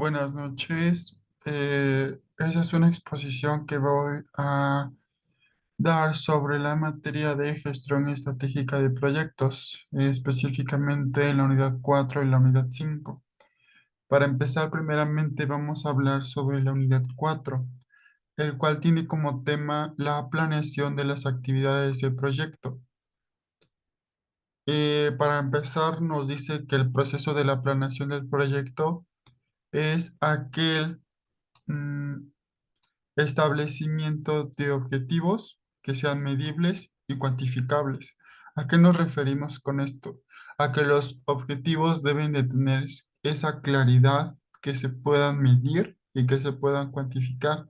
Buenas noches. Esa es una exposición que voy a dar sobre la materia de gestión estratégica de proyectos, específicamente en la unidad 4 y la unidad 5. Para empezar, primeramente vamos a hablar sobre la unidad 4, el cual tiene como tema la planeación de las actividades del proyecto. Para empezar, nos dice que el proceso de la planeación del proyecto es aquel mm, establecimiento de objetivos que sean medibles y cuantificables. ¿A qué nos referimos con esto? A que los objetivos deben de tener esa claridad, que se puedan medir y que se puedan cuantificar.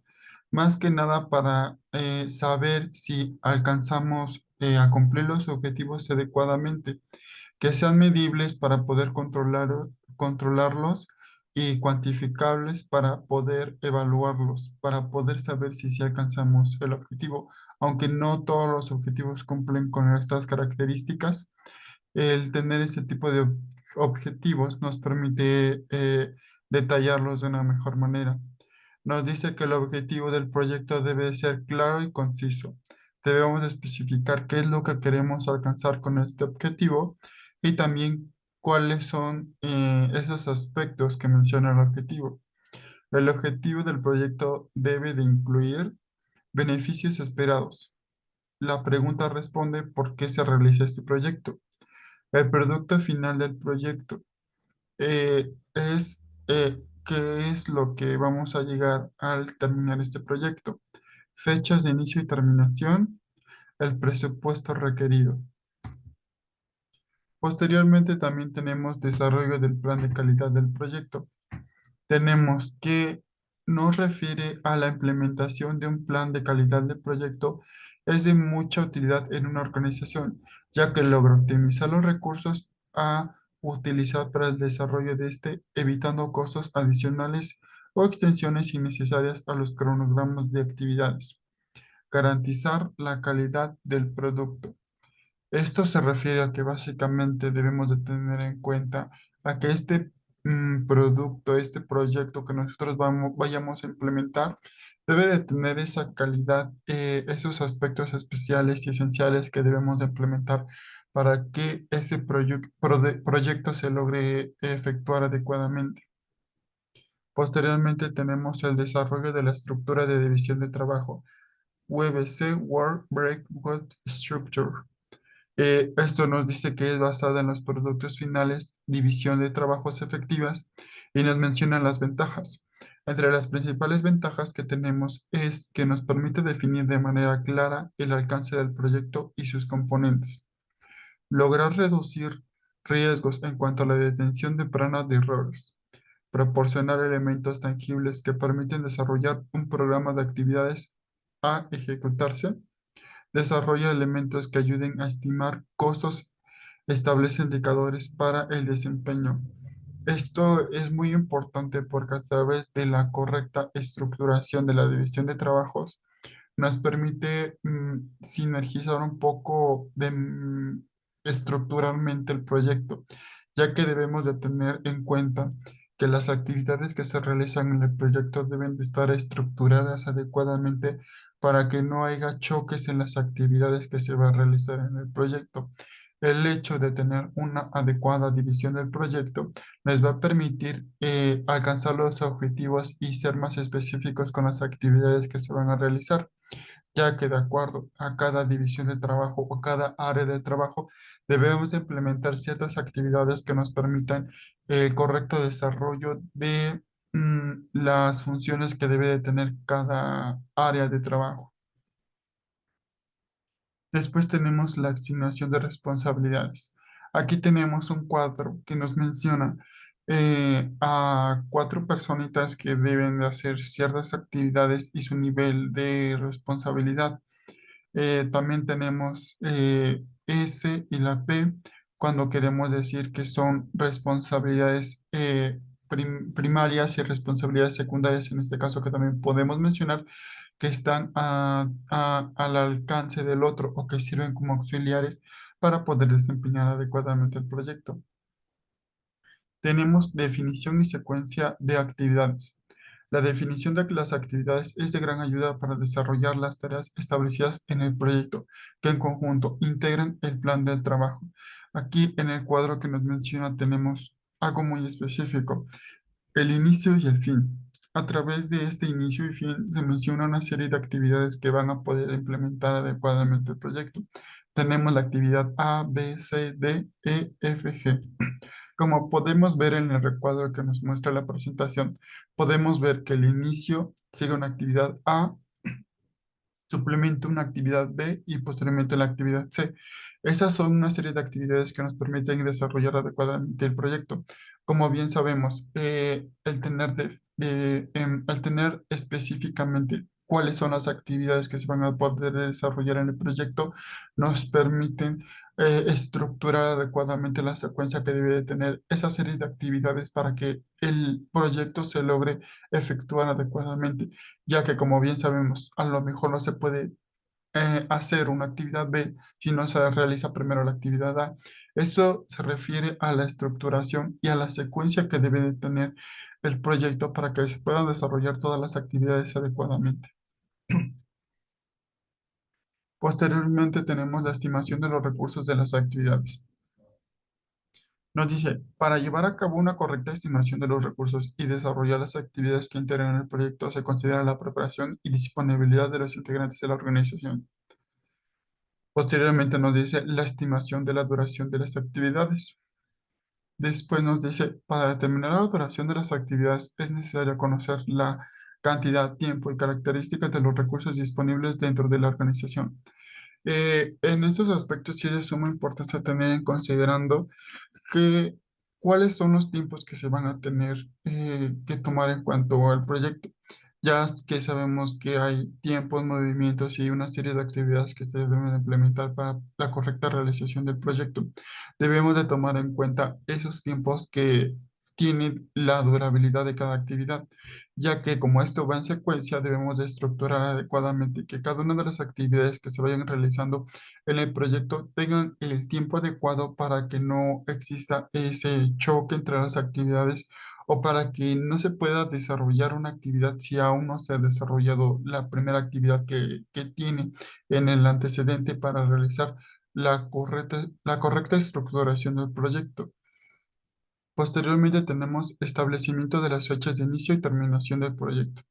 Más que nada para saber si alcanzamos a cumplir los objetivos adecuadamente, que sean medibles para poder controlarlos y cuantificables para poder evaluarlos, para poder saber si alcanzamos el objetivo. Aunque no todos los objetivos cumplen con estas características, el tener este tipo de objetivos nos permite detallarlos de una mejor manera. Nos dice que el objetivo del proyecto debe ser claro y conciso. Debemos especificar qué es lo que queremos alcanzar con este objetivo y también cuáles son esos aspectos que menciona el objetivo. El objetivo del proyecto debe de incluir beneficios esperados. La pregunta responde por qué se realiza este proyecto. El producto final del proyecto es qué es lo que vamos a llegar al terminar este proyecto. Fechas de inicio y terminación, el presupuesto requerido. Posteriormente también tenemos desarrollo del plan de calidad del proyecto. Tenemos que nos refiere a la implementación de un plan de calidad del proyecto. Es de mucha utilidad en una organización, ya que logra optimizar los recursos a utilizar para el desarrollo de este, evitando costos adicionales o extensiones innecesarias a los cronogramas de actividades. Garantizar la calidad del producto. Esto se refiere a que básicamente debemos de tener en cuenta a que este producto, este proyecto que nosotros vayamos a implementar, debe de tener esa calidad, esos aspectos especiales y esenciales que debemos de implementar para que ese proyecto se logre efectuar adecuadamente. Posteriormente tenemos el desarrollo de la estructura de división de trabajo, WBC, Work Breakdown Structure. Esto nos dice que es basada en los productos finales, división de trabajos efectivas, y nos menciona las ventajas. Entre las principales ventajas que tenemos es que nos permite definir de manera clara el alcance del proyecto y sus componentes. Lograr reducir riesgos en cuanto a la detención temprana de errores. Proporcionar elementos tangibles que permiten desarrollar un programa de actividades a ejecutarse. Desarrolla elementos que ayuden a estimar costos, establece indicadores para el desempeño. Esto es muy importante porque a través de la correcta estructuración de la división de trabajos nos permite sinergizar un poco estructuralmente el proyecto, ya que debemos de tener en cuenta que las actividades que se realizan en el proyecto deben de estar estructuradas adecuadamente para que no haya choques en las actividades que se va a realizar en el proyecto. El hecho de tener una adecuada división del proyecto les va a permitir alcanzar los objetivos y ser más específicos con las actividades que se van a realizar, ya que de acuerdo a cada división de trabajo o cada área de trabajo, debemos implementar ciertas actividades que nos permitan el correcto desarrollo de las funciones que debe de tener cada área de trabajo. Después tenemos la asignación de responsabilidades. Aquí tenemos un cuadro que nos menciona a cuatro personitas que deben de hacer ciertas actividades y su nivel de responsabilidad. También tenemos S y la P cuando queremos decir que son responsabilidades primarias y responsabilidades secundarias, en este caso que también podemos mencionar que están al alcance del otro o que sirven como auxiliares para poder desempeñar adecuadamente el proyecto. tenemos definición y secuencia de actividades. La definición de las actividades es de gran ayuda para desarrollar las tareas establecidas en el proyecto, que en conjunto integran el plan del trabajo. Aquí en el cuadro que nos menciona tenemos algo muy específico, el inicio y el fin. A través de este inicio y fin se menciona una serie de actividades que van a poder implementar adecuadamente el proyecto. Tenemos la actividad A, B, C, D, E, F, G. Como podemos ver en el recuadro que nos muestra la presentación, podemos ver que el inicio sigue una actividad A, suplementa una actividad B y posteriormente la actividad C. Esas son una serie de actividades que nos permiten desarrollar adecuadamente el proyecto. Como bien sabemos, el tener específicamente cuáles son las actividades que se van a poder desarrollar en el proyecto, nos permiten estructurar adecuadamente la secuencia que debe de tener esa serie de actividades para que el proyecto se logre efectuar adecuadamente, ya que como bien sabemos, a lo mejor no se puede hacer una actividad B si no se realiza primero la actividad A. Esto se refiere a la estructuración y a la secuencia que debe de tener el proyecto para que se puedan desarrollar todas las actividades adecuadamente. Posteriormente tenemos la estimación de los recursos de las actividades. Nos dice, para llevar a cabo una correcta estimación de los recursos y desarrollar las actividades que integran el proyecto, se considera la preparación y disponibilidad de los integrantes de la organización. Posteriormente nos dice la estimación de la duración de las actividades. Después nos dice, para determinar la duración de las actividades es necesario conocer la cantidad, tiempo y características de los recursos disponibles dentro de la organización. En estos aspectos sí es de suma importancia tener en considerando que, cuáles son los tiempos que se van a tener que tomar en cuanto al proyecto, ya que sabemos que hay tiempos, movimientos y una serie de actividades que se deben implementar para la correcta realización del proyecto. Debemos de tomar en cuenta esos tiempos que tienen la durabilidad de cada actividad, ya que como esto va en secuencia, debemos de estructurar adecuadamente que cada una de las actividades que se vayan realizando en el proyecto tengan el tiempo adecuado para que no exista ese choque entre las actividades o para que no se pueda desarrollar una actividad si aún no se ha desarrollado la primera actividad que tiene en el antecedente para realizar la correcta estructuración del proyecto. Posteriormente tenemos establecimiento de las fechas de inicio y terminación del proyecto.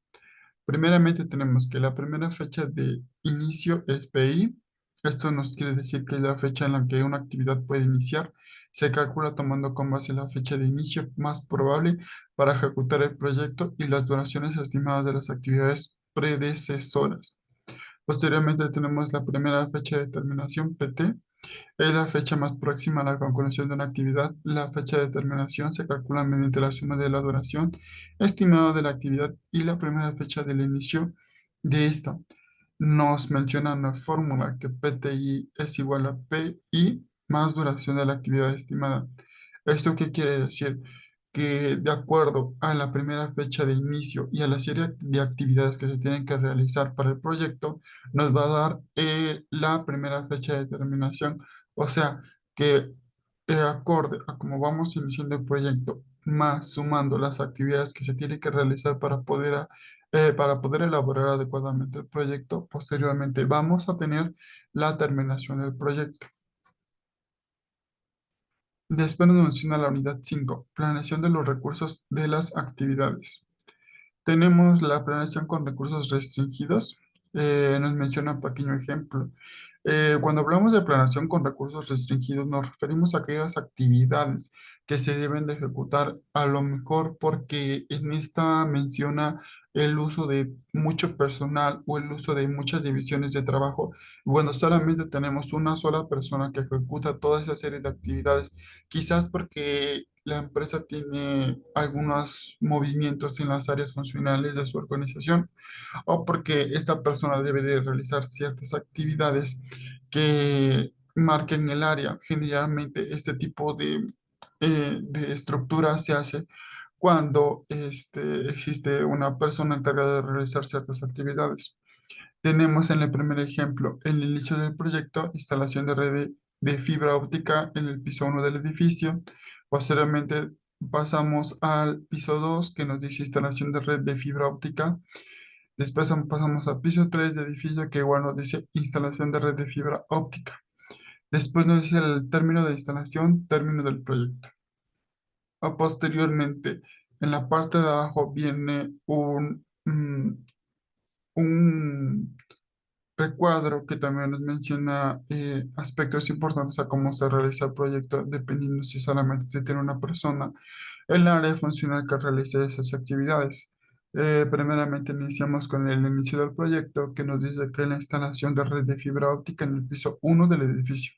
Primeramente tenemos que la primera fecha de inicio es PI. Esto nos quiere decir que es la fecha en la que una actividad puede iniciar. Se calcula tomando como base la fecha de inicio más probable para ejecutar el proyecto y las duraciones estimadas de las actividades predecesoras. Posteriormente tenemos la primera fecha de terminación, PT. Es la fecha más próxima a la conclusión de una actividad. La fecha de terminación se calcula mediante la suma de la duración estimada de la actividad y la primera fecha del inicio de esta. Nos menciona una fórmula que PTI es igual a PI más duración de la actividad estimada. ¿Esto qué quiere decir? Que de acuerdo a la primera fecha de inicio y a la serie de actividades que se tienen que realizar para el proyecto, nos va a dar la primera fecha de terminación. O sea, que acorde a cómo vamos iniciando el proyecto, más sumando las actividades que se tienen que realizar para poder elaborar adecuadamente el proyecto, posteriormente vamos a tener la terminación del proyecto. Después nos menciona la unidad 5, planeación de los recursos de las actividades. Tenemos la planeación con recursos restringidos. Nos menciona un pequeño ejemplo. Cuando hablamos de planeación con recursos restringidos, nos referimos a aquellas actividades que se deben de ejecutar a lo mejor porque en esta menciona el uso de mucho personal o el uso de muchas divisiones de trabajo. Bueno, solamente tenemos una sola persona que ejecuta toda esa serie de actividades, quizás porque la empresa tiene algunos movimientos en las áreas funcionales de su organización o porque esta persona debe de realizar ciertas actividades que marquen el área. Generalmente este tipo de estructura se hace cuando existe una persona encargada de realizar ciertas actividades. Tenemos en el primer ejemplo el inicio del proyecto, instalación de red de fibra óptica en el piso 1 del edificio. Posteriormente pasamos al piso 2 que nos dice instalación de red de fibra óptica. Después pasamos al piso 3 de edificio, que igual nos dice instalación de red de fibra óptica. Después nos dice el término de instalación, término del proyecto. Posteriormente, en la parte de abajo viene un recuadro que también nos menciona aspectos importantes a cómo se realiza el proyecto, dependiendo si solamente se tiene una persona en el área funcional que realice esas actividades. Primeramente iniciamos con el inicio del proyecto, que nos dice que la instalación de red de fibra óptica en el piso 1 del edificio.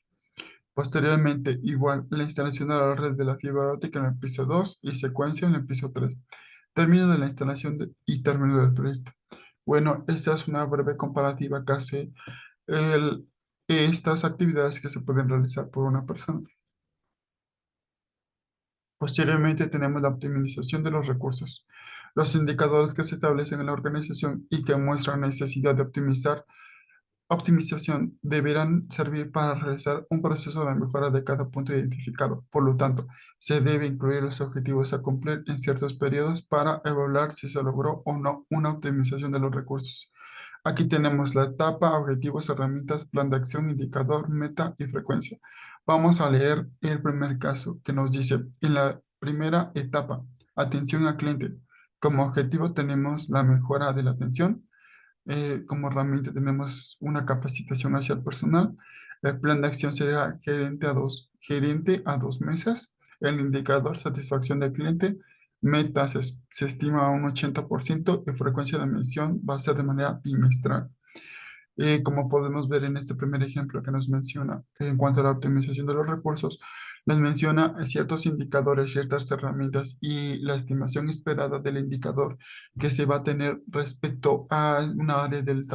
Posteriormente, igual, la instalación de la red de la fibra óptica en el piso 2 y secuencia en el piso 3. Término de la instalación y término del proyecto. Bueno, esta es una breve comparativa que hace el- estas actividades que se pueden realizar por una persona. Posteriormente tenemos la optimización de los recursos. Los indicadores que se establecen en la organización y que muestran necesidad de optimización deberán servir para realizar un proceso de mejora de cada punto identificado. Por lo tanto, se debe incluir los objetivos a cumplir en ciertos periodos para evaluar si se logró o no una optimización de los recursos. Aquí tenemos la etapa, objetivos, herramientas, plan de acción, indicador, meta y frecuencia. Vamos a leer el primer caso que nos dice, en la primera etapa, atención al cliente. Como objetivo tenemos la mejora de la atención. Como herramienta tenemos una capacitación hacia el personal. El plan de acción sería gerente a 2 meses. El indicador satisfacción del cliente. Meta se estima a un 80% y frecuencia de mención va a ser de manera bimestral. Como podemos ver en este primer ejemplo que nos menciona en cuanto a la optimización de los recursos, nos menciona ciertos indicadores, ciertas herramientas y la estimación esperada del indicador que se va a tener respecto a una área del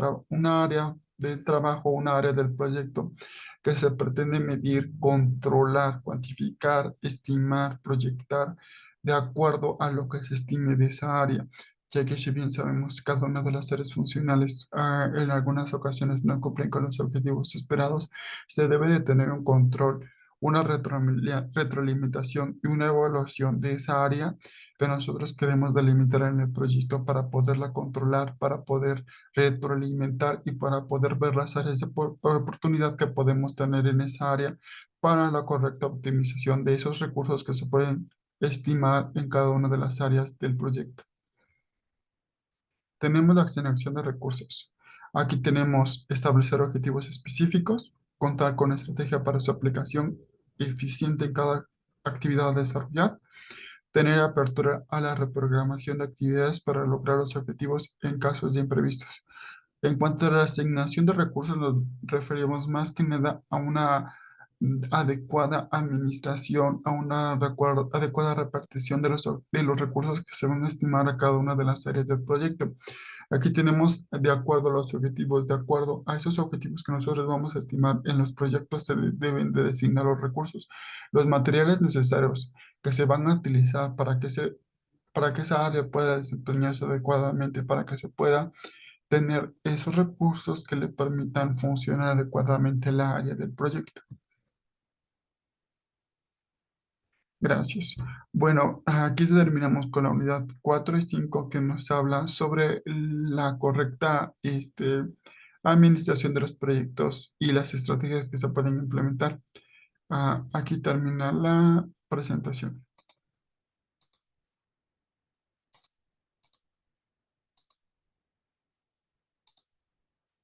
trabajo, una área del proyecto que se pretende medir, controlar, cuantificar, estimar, proyectar de acuerdo a lo que se estime de esa área, ya que si bien sabemos cada una de las áreas funcionales en algunas ocasiones no cumplen con los objetivos esperados, se debe de tener un control, una retroalimentación y una evaluación de esa área que nosotros queremos delimitar en el proyecto para poderla controlar, para poder retroalimentar y para poder ver las áreas de oportunidad que podemos tener en esa área para la correcta optimización de esos recursos que se pueden estimar en cada una de las áreas del proyecto. Tenemos la asignación de recursos. Aquí tenemos establecer objetivos específicos, contar con estrategia para su aplicación eficiente en cada actividad a desarrollar, tener apertura a la reprogramación de actividades para lograr los objetivos en casos de imprevistos. En cuanto a la asignación de recursos, nos referimos más que nada a una adecuada administración, a una adecuada repartición de los recursos que se van a estimar a cada una de las áreas del proyecto. Aquí tenemos de acuerdo a los objetivos, de acuerdo a esos objetivos que nosotros vamos a estimar en los proyectos, se deben de designar los recursos, los materiales necesarios que se van a utilizar para que esa área pueda desempeñarse adecuadamente, para que se pueda tener esos recursos que le permitan funcionar adecuadamente la área del proyecto. Gracias. Bueno, aquí terminamos con la unidad 4 y 5 que nos habla sobre la correcta administración de los proyectos y las estrategias que se pueden implementar. Aquí termina la presentación.